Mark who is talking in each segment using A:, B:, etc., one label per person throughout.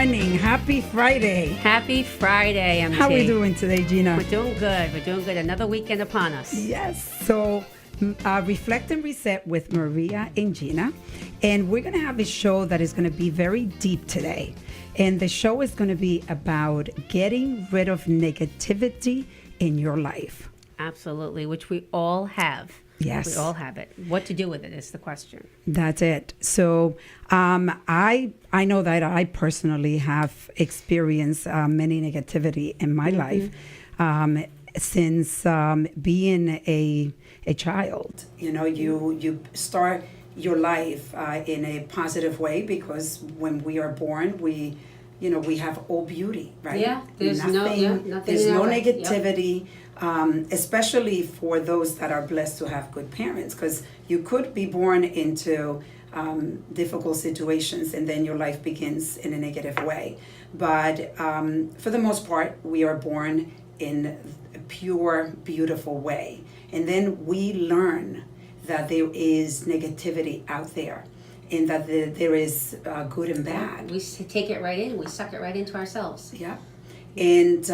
A: morning. Happy Friday.
B: Happy Friday, MT.
A: How are we doing today, Gina?
B: We're doing good. We're doing good. Another weekend upon us.
A: Yes. So, Reflect and Reset with Maria and Gina. And we're going to have a show that is going to be very deep today. And the show is going to be about getting rid of negativity in your life.
B: Absolutely, which we all have.
A: Yes.
B: We all have it. What to do with it is the question.
A: That's it. So I know that I personally have experienced many negativity in my life since being a child. You know, you start your life in a positive way because when we are born, we have all beauty, right?
B: Yeah, there's nothing
A: there's
B: in
A: no
B: our life.
A: negativity. Yep. Especially for those that are blessed to have good parents, because you could be born into difficult situations and then your life begins in a negative way. But for the most part, we are born in a pure, beautiful way. And then we learn that there is negativity out there and that there is good and bad.
B: We take it right in. We suck it right into ourselves.
A: Yeah. And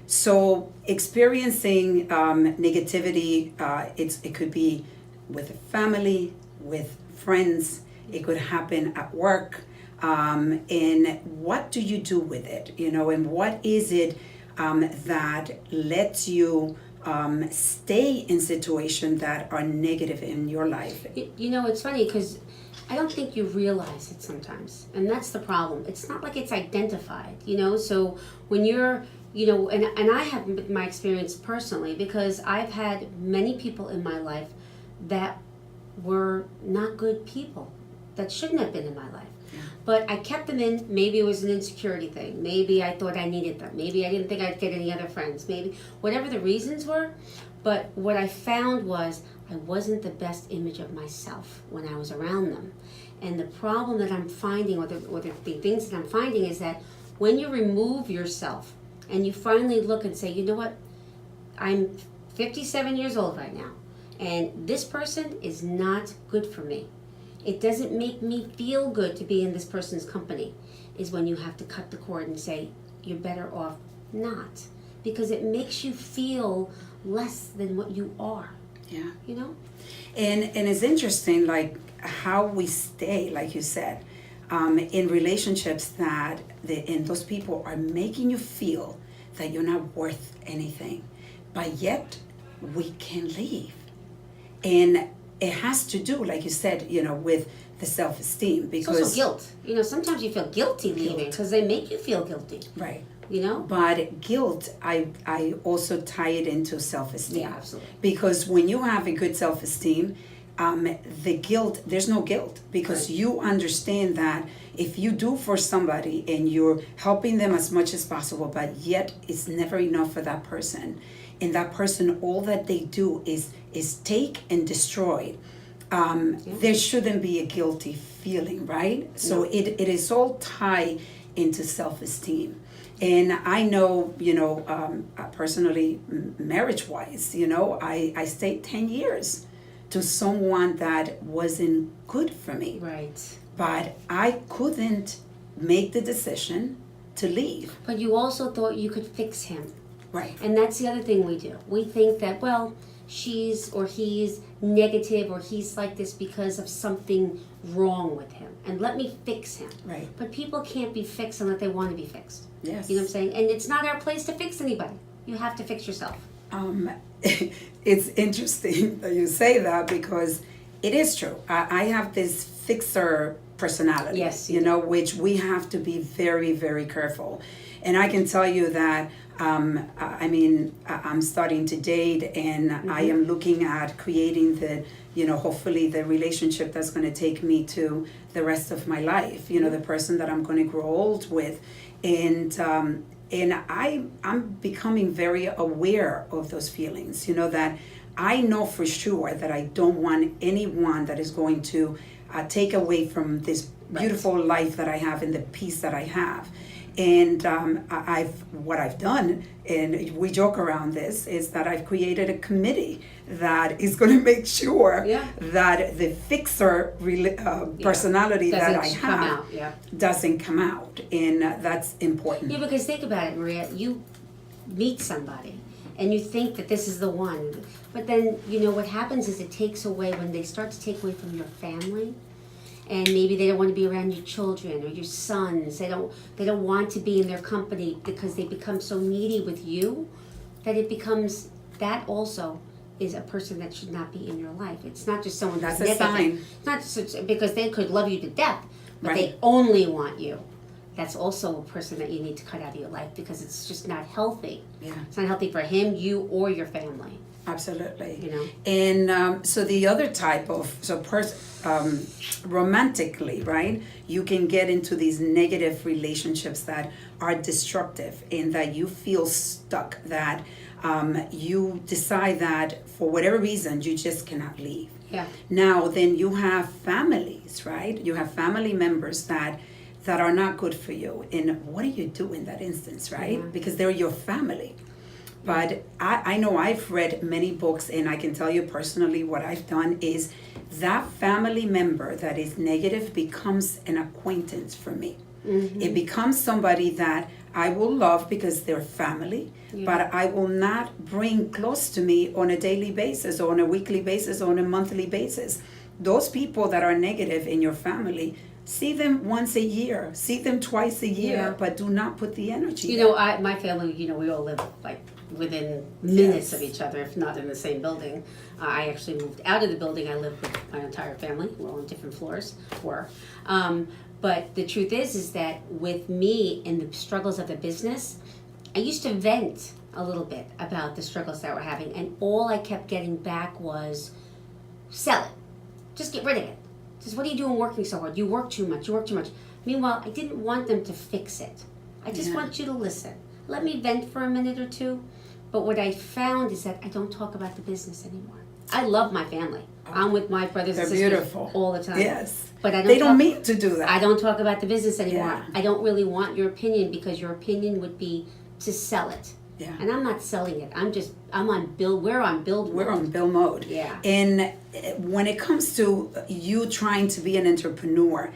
A: so experiencing negativity, it could be with a family, with friends, it could happen at work. And what do you do with it? And what is it that lets you stay in situations that are negative in your life?
B: It's funny because I don't think you realize it sometimes. And that's the problem. It's not like it's identified, So when you're, and I have my experience personally because I've had many people in my life that were not good people, that shouldn't have been in my life. Yeah. But I kept them in. Maybe it was an insecurity thing. Maybe I thought I needed them. Maybe I didn't think I'd get any other friends. Maybe whatever the reasons were. But what I found was I wasn't the best image of myself when I was around them. And the problem that I'm finding, or the things that I'm finding is that when you remove yourself and you finally look and say, you know what, I'm 57 years old right now, and this person is not good for me. It doesn't make me feel good to be in this person's company, is when you have to cut the cord and say, you're better off not. Because it makes you feel less than what you are.
A: Yeah.
B: And
A: it's interesting, like how we stay, like you said, in relationships that and those people are making you feel that you're not worth anything, but yet we can leave. And it has to do, like you said, with the self-esteem, because
B: it's also guilt. Sometimes you feel guilty leaving because they make you feel guilty.
A: Right.
B: But
A: guilt, I also tie it into self-esteem.
B: Yeah, absolutely.
A: Because when you have a good self-esteem, the guilt, there's no guilt, because right. You understand that if you do for somebody and you're helping them as much as possible, but yet it's never enough for that person, and that person, all that they do is take and destroy, there shouldn't be a guilty feeling, right? So it is all tied into self-esteem. And I know, personally, marriage-wise, I stayed 10 years to someone that wasn't good for me.
B: Right.
A: But I couldn't make the decision to leave.
B: But you also thought you could fix him.
A: Right.
B: And that's the other thing we do. We think that, well, she's or he's negative or he's like this because of something wrong with him. And let me fix him.
A: Right.
B: But people can't be fixed unless they want to be fixed.
A: Yes.
B: You know what I'm saying? And it's not our place to fix anybody. You have to fix yourself.
A: It's interesting that you say that, because it is true. I have this fixer personality,
B: yes,
A: which we have to be very, very careful. And I can tell you that, I'm starting to date, and I am looking at creating hopefully the relationship that's going to take me to the rest of my life, the person that I'm going to grow old with. And I'm becoming very aware of those feelings, that I know for sure that I don't want anyone that is going to take away from this beautiful life that I have and the peace that I have. And what I've done, and we joke around this, is that I've created a committee that is going to make sure
B: Yeah.
A: that the fixer personality that I
B: Doesn't come
A: have
B: out, yeah.
A: doesn't come out, and that's important.
B: Yeah, because think about it, Maria. You meet somebody and you think that this is the one, but then what happens is it takes away when they start to take away from your family, and maybe they don't want to be around your children or your sons. They don't want to be in their company because they become so needy with you that it becomes that also is a person that should not be in your life. It's not just someone
A: That's
B: who's
A: a
B: negative.
A: sign.
B: It's not just because they could love you to death, but
A: Right.
B: they only want you. That's also a person that you need to cut out of your life because it's just not healthy.
A: Yeah,
B: It's not healthy for him, you, or your family.
A: absolutely.
B: And
A: So the other type of romantically, right? You can get into these negative relationships that are destructive, and that you feel stuck. That you decide that for whatever reason you just cannot leave.
B: Yeah.
A: Now then, you have families, right? You have family members that are not good for you, and what do you do in that instance, right?
B: Yeah.
A: Because they're your family. But I know I've read many books, and I can tell you personally what I've done is that family member that is negative becomes an acquaintance for me.
B: Mm-hmm.
A: It becomes somebody that I will love because they're family, but I will not bring close to me on a daily basis, or on a weekly basis, or on a monthly basis. Those people that are negative in your family, see them once a year, see them twice a year,
B: Yeah.
A: but do not put the energy there.
B: My family, we all live like within minutes
A: Yes.
B: of each other, if not in the same building. I actually moved out of the building. I live with my entire family. We're on different floors. But the truth is that with me and the struggles of the business, I used to vent a little bit about the struggles that we're having, and all I kept getting back was, sell it. Just get rid of it. Just, what are you doing working so hard? You work too much. You work too much. Meanwhile, I didn't want them to fix it. I just want you to listen. Let me vent for a minute or two. But what I found is that I don't talk about the business anymore. I love my family. I'm with my brothers and
A: They're
B: sisters
A: beautiful.
B: all the time.
A: Yes.
B: But I
A: They
B: talk-
A: don't mean to do that.
B: I don't talk about the business anymore.
A: Yeah.
B: I don't really want your opinion because your opinion would be to sell it.
A: Yeah.
B: And I'm not selling it. I'm on build. We're on build.
A: We're
B: mode.
A: on bill mode.
B: Yeah.
A: And when it comes to you trying to be an entrepreneur,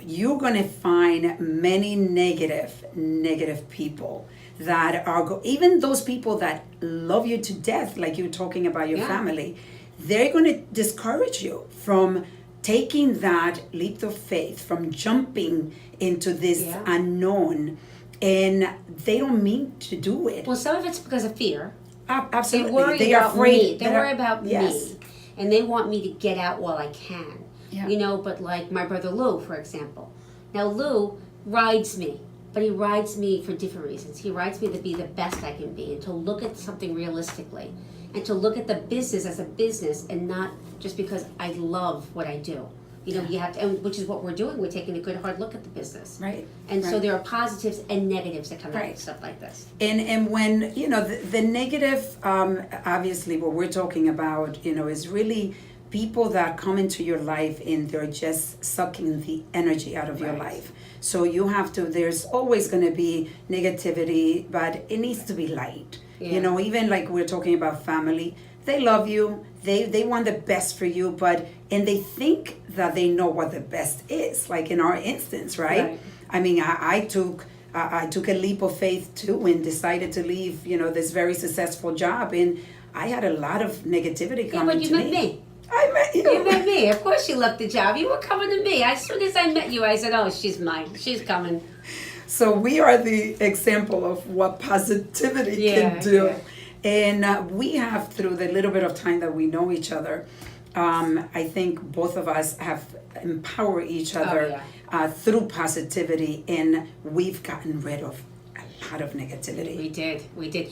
A: you're going to find many negative people that are, even those people that love you to death, like you're talking about your
B: Yeah.
A: family, they're going to discourage you from taking that leap of faith, from jumping into this
B: Yeah.
A: unknown, and they don't mean to do it.
B: Well, some of it's because of fear.
A: Absolutely.
B: They worry
A: They are
B: about
A: afraid.
B: me. They worry about
A: Yes.
B: me. And they want me to get out while I can.
A: Yeah.
B: But like my brother Lou, for example. Now Lou rides me, but he rides me for different reasons. He rides me to be the best I can be and to look at something realistically and to look at the business as a business and not just because I love what I do. You have to, and which is what we're doing. We're taking a good hard look at the business.
A: Right.
B: And so
A: right.
B: there are positives and negatives that come out
A: Right.
B: of stuff like this.
A: And when the negative, obviously what we're talking about, is really people that come into your life and they're just sucking the energy out of your
B: Right.
A: life. So you have to. There's always going to be negativity, but it needs to be light.
B: Yeah.
A: Even like we're talking about family, they love you. They want the best for you, and they think that they know what the best is. Like in our instance, right?
B: Right.
A: I mean, I took a leap of faith too and decided to leave, this very successful job, and I had a lot of negativity
B: Yeah,
A: coming
B: but you
A: to
B: met me.
A: I met you.
B: You met me. Of course you left the job. You were coming to me. As soon as I met you, I said, oh, she's mine. She's coming.
A: So we are the example of what positivity can do.
B: Yeah.
A: And we have, through the little bit of time that we know each other, I think both of us have empowered each other through positivity, and we've gotten rid of a lot of negativity.
B: We did.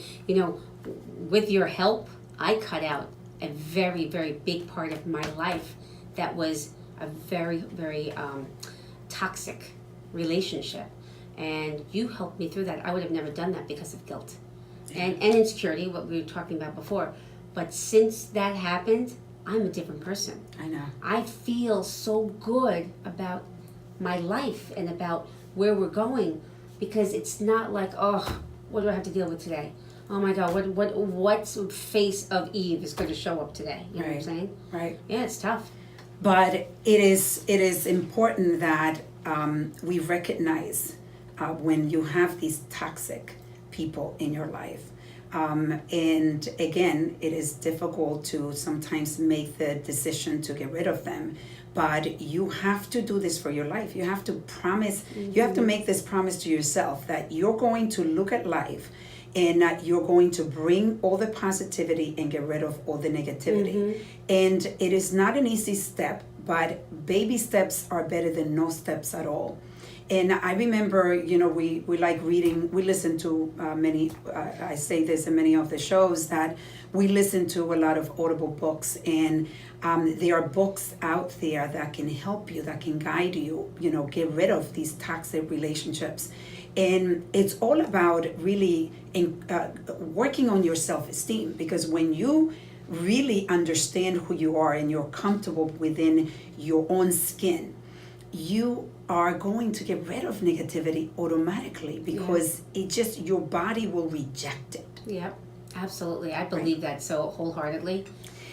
B: With your help, I cut out a very, very big part of my life that was a very, very toxic relationship. And you helped me through that. I would have never done that because of guilt and insecurity, what we were talking about before. But since that happened, I'm a different person.
A: I know.
B: I feel so good about my life and about where we're going because it's not like, oh, what do I have to deal with today? Oh my God, what face of Eve is going to show up today? You know what I'm saying?
A: Right.
B: Yeah, it's tough.
A: But it is important that we recognize when you have these toxic people in your life. And again, it is difficult to sometimes make the decision to get rid of them. But you have to do this for your life. You have to promise, you have to make this promise to yourself that you're going to look at life and that you're going to bring all the positivity and get rid of all the negativity. And it is not an easy step, but baby steps are better than no steps at all. And I remember, we like reading, we listen to many, I say this in many of the shows, that we listen to a lot of audible books, and there are books out there that can help you, that can guide you, get rid of these toxic relationships. And it's all about really working on your self-esteem, because when you really understand who you are and you're comfortable within your own skin, you are going to get rid of negativity automatically, because it just, your body will reject it.
B: Yep, absolutely. I believe that so wholeheartedly.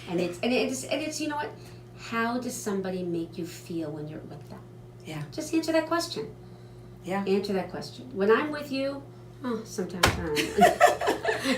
B: And it's you know what? How does somebody make you feel when you're with them?
A: Yeah.
B: Just answer that question.
A: Yeah.
B: Answer that question. When I'm with you, sometimes I don't know.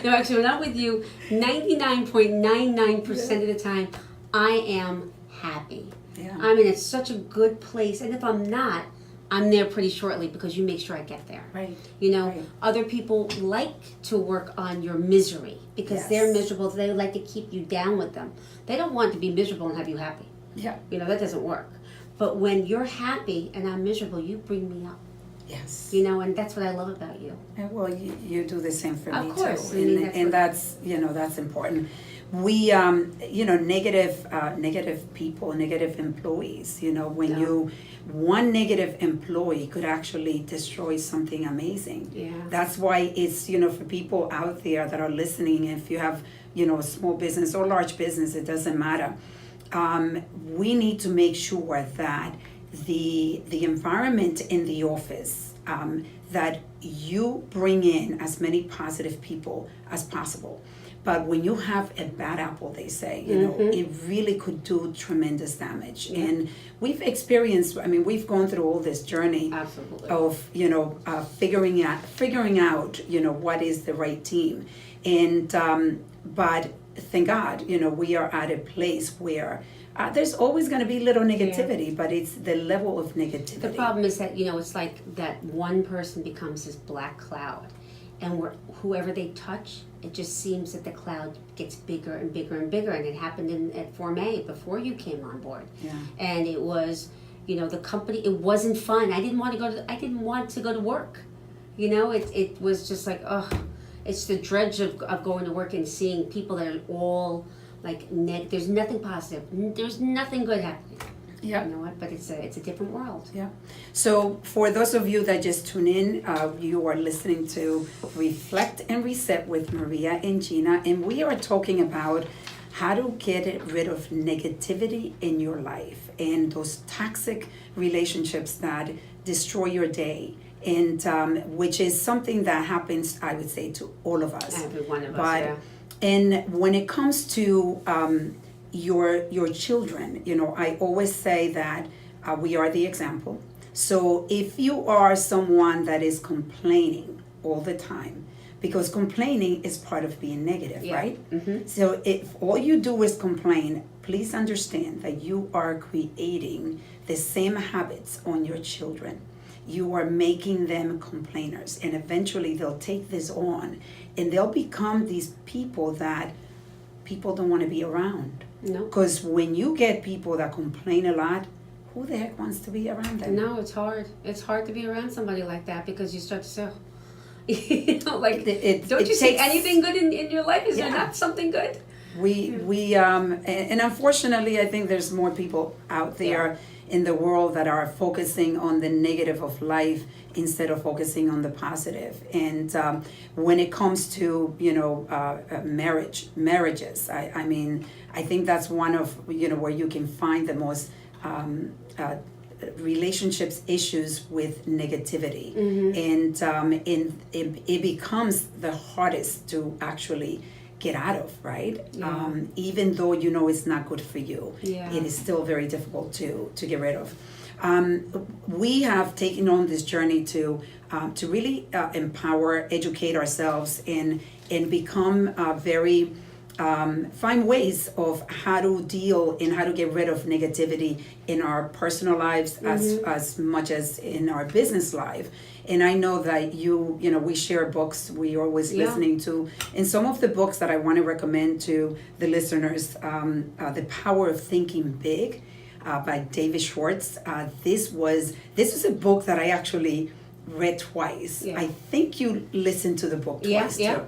B: No, actually, when I'm with you, 99.99% of the time, I am happy.
A: Yeah.
B: I'm in such a good place. And if I'm not, I'm there pretty shortly, because you make sure I get there.
A: Right.
B: Right. Other people like to work on your misery because they're miserable. So they like to keep you down with them. They don't want to be miserable and have you happy.
A: Yeah.
B: That doesn't work. But when you're happy and I'm miserable, you bring me up.
A: Yes.
B: And that's what I love about you.
A: And well, you do the same for me
B: course.
A: too. And that's that's important. We negative people, negative employees, when one negative employee could actually destroy something amazing.
B: Yeah.
A: That's why it's, for people out there that are listening, if you have, a small business or large business, it doesn't matter. We need to make sure that the environment in the office, that you bring in as many positive people as possible. But when you have a bad apple, they say, it really could do tremendous damage. Yeah. And we've experienced, we've gone through all this journey
B: Absolutely.
A: Of, figuring out, what is the right team. And, but thank God, we are at a place where there's always going to be little negativity, but it's the level of negativity.
B: The problem is that, it's like that one person becomes this black cloud. And whoever they touch, it just seems that the cloud gets bigger and bigger and bigger. And it happened at Form A before you came on board. Yeah. And it was, the company. It wasn't fun. I didn't want to go to work. It was just like, it's the dredge of going to work and seeing people that are all like there's nothing positive. There's nothing good happening. Yeah. You know what? But it's a different world.
A: Yeah. So for those of you that just tune in, you are listening to Reflect and Reset with Maria and Gina, and we are talking about how to get rid of negativity in your life and those toxic relationships that destroy your day, and which is something that happens, I would say, to all of us.
B: Every one of us. Yeah.
A: And when it comes to your children, I always say that we are the example. So if you are someone that is complaining all the time, because complaining is part of being negative, right? Mm-hmm. So if all you do is complain, please understand that you are creating the same habits on your children. You are making them complainers, and eventually they'll take this on, and they'll become these people that people don't want to be around. No. Because when you get people that complain a lot, who the heck wants to be around them?
B: No, it's hard. It's hard to be around somebody like that, because you start to say, don't you see anything good in your life? Is there not something good?
A: And unfortunately, I think there's more people out there in the world that are focusing on the negative of life instead of focusing on the positive. And when it comes to marriages, I think that's one of where you can find the most relationships issues with negativity, and it becomes the hardest to actually get out of, right? Even though you know it's not good for you, it is still very difficult to get rid of. We have taken on this journey to really empower, educate ourselves, and become very find ways of how to deal and how to get rid of negativity in our personal lives as much as in our business life. And I know that you know, we share books, we always listening to, and some of the books that I want to recommend to the listeners, The Power of Thinking Big, by David Schwartz. This was a book that I actually read twice. I think you listened to the book twice too.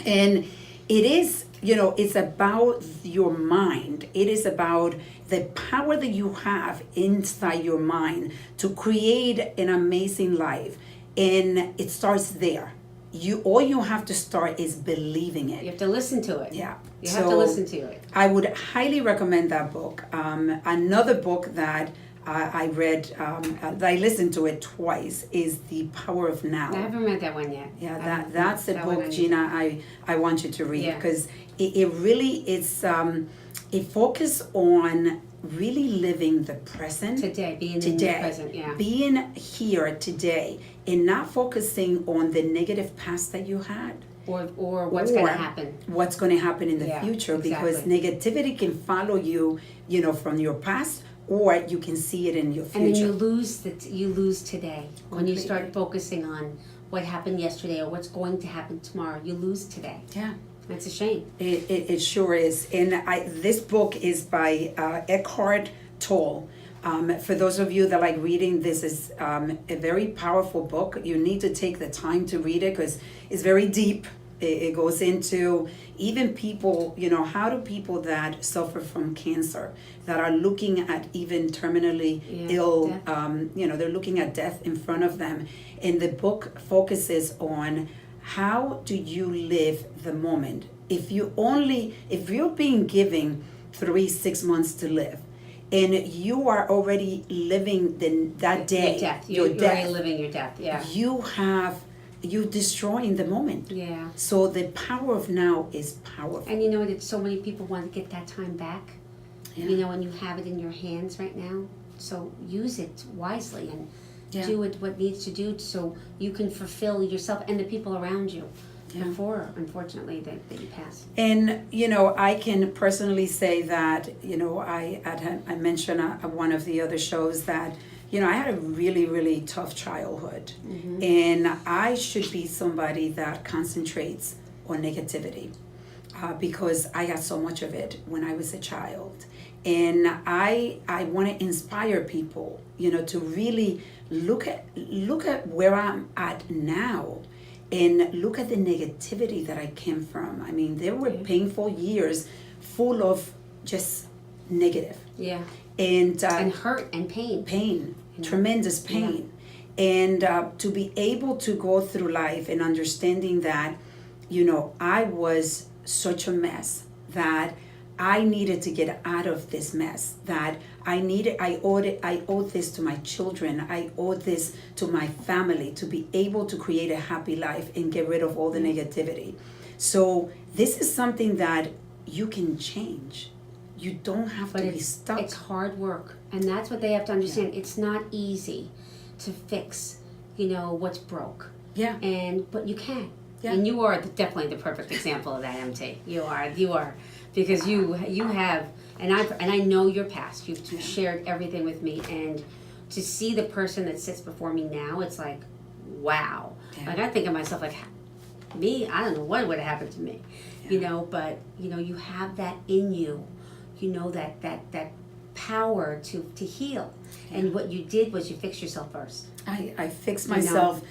A: And it is, you know, it's about your mind. It is about the power that you have inside your mind to create an amazing life. And it starts there. All you have to start is believing it.
B: You have to listen to it.
A: Yeah.
B: You have to listen to it.
A: I would highly recommend that book. Another book that I read, that I listened to it twice, is The Power of Now.
B: I haven't read that one yet.
A: Yeah, that's the book, Gina, I want you to read, because it really is, it focuses on really living the present.
B: Being in the present,
A: Being here today, and not focusing on the negative past that you had.
B: Or what's going to happen.
A: What's going to happen in the future, because negativity can follow you, you know, from your past, or you can see it in your future.
B: And then you lose today. When you start focusing on what happened yesterday or what's going to happen tomorrow, you lose today.
A: Yeah.
B: That's a shame.
A: It sure is. And this book is by Eckhart Tolle. For those of you that like reading, this is a very powerful book. You need to take the time to read it, because it's very deep. It goes into even people, you know, how do people that suffer from cancer, that are looking at even terminally ill, you know, they're looking at death in front of them. And the book focuses on how do you live the moment. If you're being given 3-6 months to live, and you are already living that day,
B: your death. You're already living your death,
A: you're destroying the moment.
B: Yeah.
A: So the power of now is powerful.
B: And you know that so many people want to get that time back.
A: Yeah.
B: You know, and you have it in your hands right now. So use it wisely and do it what needs to do so you can fulfill yourself and the people around you before, unfortunately, that you pass.
A: And, you know, I can personally say that, you know, I mentioned on one of the other shows that, you know, I had a really, really tough childhood. And I should be somebody that concentrates on negativity, because I got so much of it when I was a child. And I want to inspire people, you know, to really look at where I'm at now, and look at the negativity that I came from. I mean, there were painful years full of just negative.
B: Yeah.
A: And
B: hurt and pain.
A: Tremendous pain. And to be able to go through life and understanding that, you know, I was such a mess, that I needed to get out of this mess, that I owed this to my children, I owed this to my family, to be able to create a happy life and get rid of all the negativity. So this is something that you can change. You don't have to be stuck.
B: It's hard work, and that's what they have to understand. It's not easy to fix, you know, what's broke.
A: Yeah.
B: But you can.
A: Yeah.
B: And you are definitely the perfect example of that, MT. You are, because you have, and I know your past. You've shared everything with me, and to see the person that sits before me now, it's like, wow. Yeah. Like I think of myself like, me, I don't know what would have happened to me, you know. But you know, you have that in you. You know that power to heal, and what you did was you fixed yourself first.
A: I fixed myself,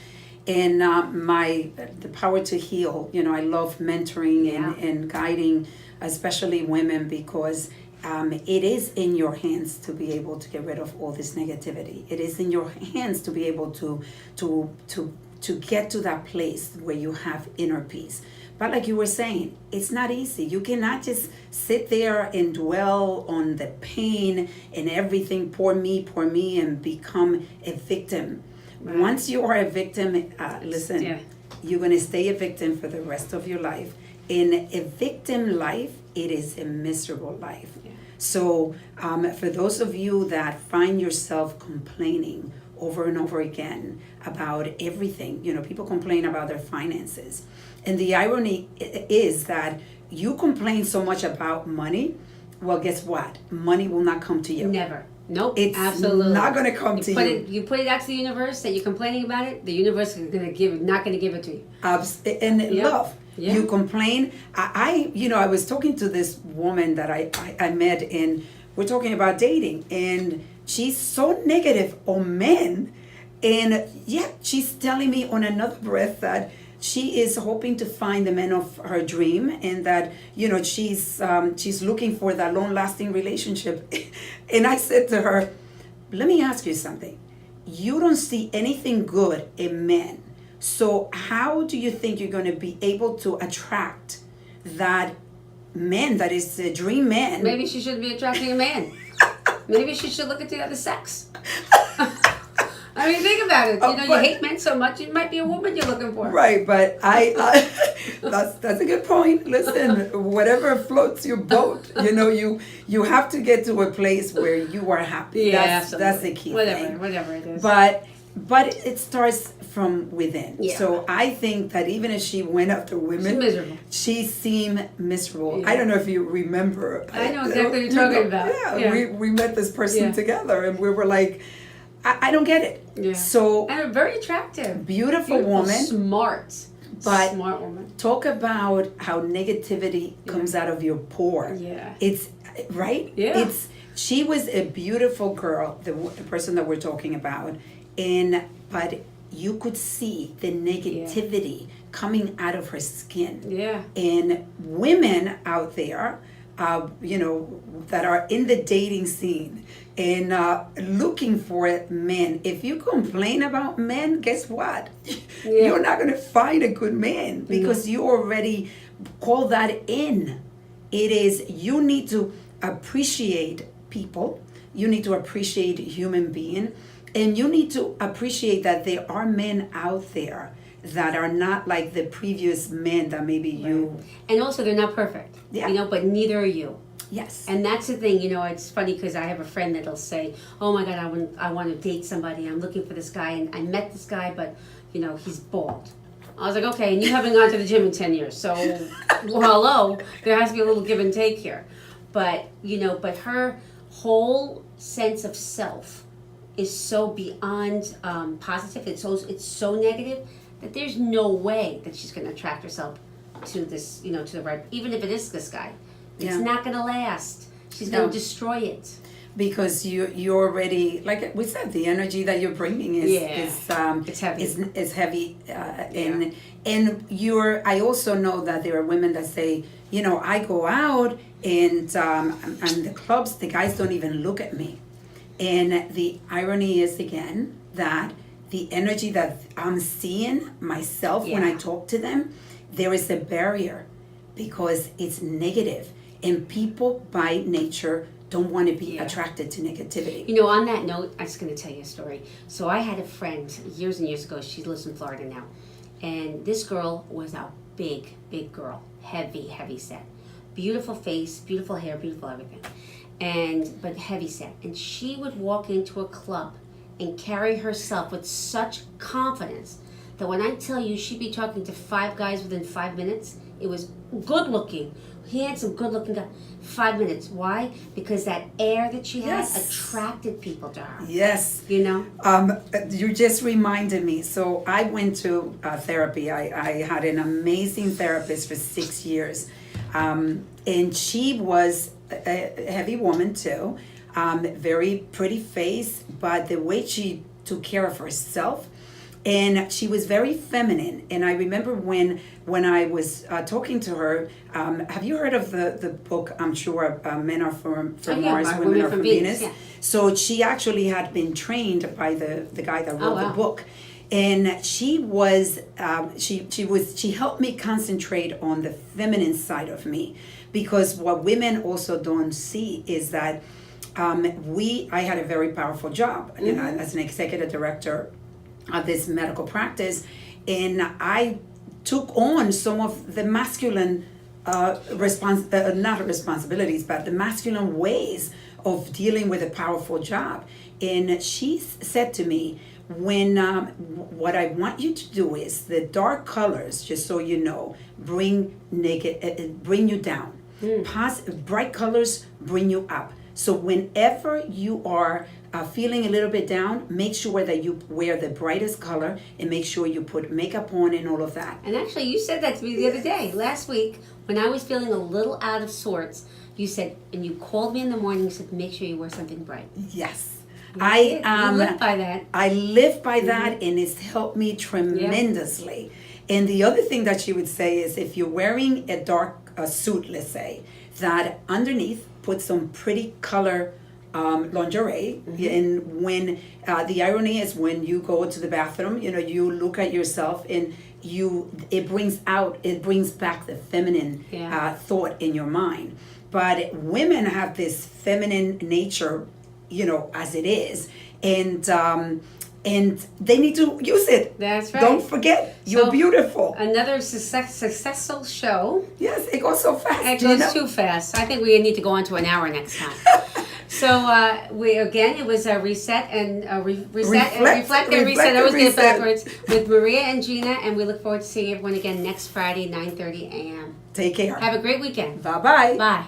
A: and the power to heal. You know, I love mentoring and guiding, especially women, because it is in your hands to be able to get rid of all this negativity. It is in your hands to be able to get to that place where you have inner peace. But like you were saying, it's not easy. You cannot just sit there and dwell on the pain and everything, poor me, and become a victim.
B: Right.
A: Once you are a victim, listen,
B: Yeah.
A: you're going to stay a victim for the rest of your life. In a victim life, it is a miserable life.
B: Yeah.
A: So for those of you that find yourself complaining over and over again about everything, people complain about their finances. And the irony is that you complain so much about money. Well, guess what? Money will not come to you.
B: Never. Nope.
A: It's
B: absolutely
A: not going to come to you.
B: You put it out to the universe that you're complaining about it. The universe is not going to give it to you.
A: And
B: Yep.
A: love.
B: Yeah.
A: You complain. I was talking to this woman that I met, and we're talking about dating, and she's so negative on men, and yet she's telling me on another breath that she is hoping to find the man of her dream, and that she's looking for that long-lasting relationship. And I said to her, let me ask you something. You don't see anything good in men. So how do you think you're going to be able to attract that man that is the dream man?
B: Maybe she shouldn't be attracting a man. Maybe she should look at the other sex. I mean, think about it. You hate men so much, it might be a woman you're looking for.
A: Right, but that's a good point. Listen, whatever floats your boat, you have to get to a place where you are happy.
B: Yeah,
A: that's the key thing.
B: Whatever it is.
A: But it starts from within.
B: Yeah.
A: So I think that even if she went after women,
B: she's miserable.
A: She seemed miserable.
B: Yeah.
A: I don't know if you remember.
B: I know exactly what you're talking about.
A: Yeah. We met this person
B: Yeah.
A: together, and we were like, I don't get it.
B: Yeah.
A: So
B: and very attractive.
A: Beautiful woman.
B: Smart.
A: But
B: smart woman.
A: Talk about how negativity comes out of your pore.
B: Yeah.
A: It's right?
B: Yeah.
A: She was a beautiful girl, the person that we're talking about. But you could see the negativity coming out of her skin.
B: Yeah.
A: And women out there, that are in the dating scene and looking for men. If you complain about men, guess what?
B: Yeah.
A: You're not going to find a good man because you already call that in. It is, you need to appreciate people. You need to appreciate human being. And you need to appreciate that there are men out there that are not like the previous men that maybe you...
B: And also, they're not perfect.
A: Yeah.
B: But neither are you.
A: Yes.
B: And that's the thing, it's funny because I have a friend that'll say, oh my God, I want to date somebody. I'm looking for this guy, and I met this guy, but, he's bald. I was like, okay, and you haven't gone to the gym in 10 years. So, well, hello, there has to be a little give and take here. But, but her whole sense of self is so beyond positive. It's so negative that there's no way that she's going to attract herself to this, to the right, even if it is this guy. It's not going to last. She's going to destroy it.
A: Because you already, like we said, the energy that you're bringing is
B: it's heavy.
A: Is heavy, and I also know that there are women that say, I go out and the clubs, the guys don't even look at me, and the irony is again that the energy that I'm seeing myself when I talk to them, there is a barrier because it's negative, and people by nature don't want to be attracted to negativity.
B: On that note, I'm just going to tell you a story. So I had a friend years and years ago. She lives in Florida now. And this girl was a big, big girl. Heavy, heavy set. Beautiful face, beautiful hair, beautiful everything. But heavy set. And she would walk into a club and carry herself with such confidence that when I tell you she'd be talking to 5 guys within 5 minutes, it was good looking, handsome, good looking guy. 5 minutes. Why? Because that air that she had attracted people to her.
A: Yes. You just reminded me. So I went to therapy. I had an amazing therapist for 6 years. And she was a heavy woman too. Very pretty face, but the way she took care of herself, and she was very feminine. And I remember when I was talking to her, have you heard of the book, I'm sure, Men Are from Mars, Women Are from Venus?
B: Yeah.
A: So she actually had been trained by the guy that wrote the book. And she was she helped me concentrate on the feminine side of me, because what women also don't see is that I had a very powerful job, you know, as an executive director of this medical practice, and I took on some of the masculine not responsibilities, but the masculine ways of dealing with a powerful job. And she said to me, when what I want you to do is the dark colors, just so you know, bring you down. Bright colors bring you up. So whenever you are feeling a little bit down, make sure that you wear the brightest color, and make sure you put makeup on and all of that.
B: And actually, you said that to me the other day, last week, when I was feeling a little out of sorts. You said, and you called me in the morning. You said, make sure you wear something bright.
A: Yes.
B: You live by that.
A: I live by that, and it's helped me tremendously. And the other thing that she would say is, if you're wearing a dark suit, let's say, that underneath put some pretty color lingerie. And when the irony is, when you go to the bathroom, you know, you look at yourself, and it brings back the feminine thought in your mind. But women have this feminine nature, you know, as it is, and they need to use it.
B: That's right.
A: Don't forget, you're beautiful.
B: Another successful show.
A: Yes, it goes so fast.
B: It goes too fast. I think we need to go on to an hour next time. So it was a reset and reflect and reset. I always get it backwards with Maria and Gina, and we look forward to seeing everyone again next Friday, 9:30 a.m.
A: Take care.
B: Have a great weekend.
A: Bye-bye.
B: Bye.